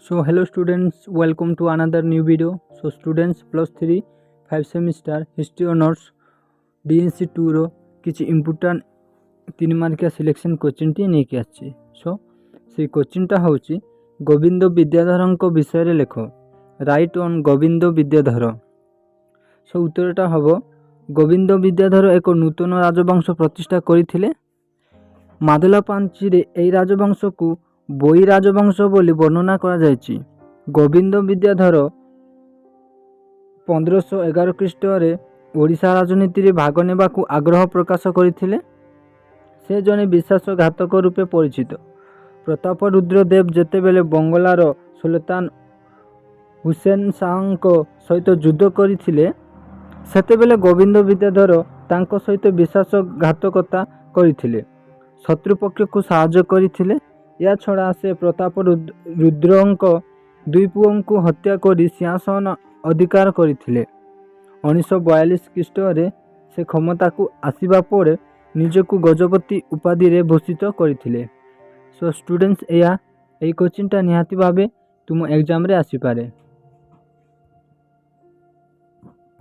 So hello students, welcome to another new video. So students plus 3 5 semester history honors DNC 2 रो किछि important 3 मार्किया selection coaching T नै कि आछि। सो से coaching टा होछि गोविंद विद्याधर को विषय रे लेखो, राइट ऑन गोविंद विद्याधर। सो उत्तरटा हबो गोविंद विद्याधर एक नूतन राजवंश प्रतिष्ठा करिथिले। मादला पांची रे एई राजवंश को बोई राजवंश बोली वर्णना करा जायछि। गोविंद विद्याधर 1511 ख्रीष्टरे ओडिशा राजनीति रे भाग नेबाकू आग्रह प्रकाश करथिले। से जने विश्वासघातक रूपे परिचित। प्रताप रुद्र देव जेतेबेले बंगलार सुल्तान हुसैन शाह को सहित युद्ध करथिले, सेतेबेले गोविंद विद्याधर तांको सहित विश्वासघातकता करथिले, शत्रुपक्ष को साहाय्य करथिले। या छड़ा से प्रताप रुद्रंको दुई पुओं को हत्या करी सिंहासन अधिकार करथिले। 1942 ख्रीष्टरे से क्षमता को आसीबा परे निजकू गजपति उपाधि रे भूषित करथिले। सो स्टूडेंट्स एई कोचिंग टा निहाती भाबे तुम एग्जाम रे आसी पारे।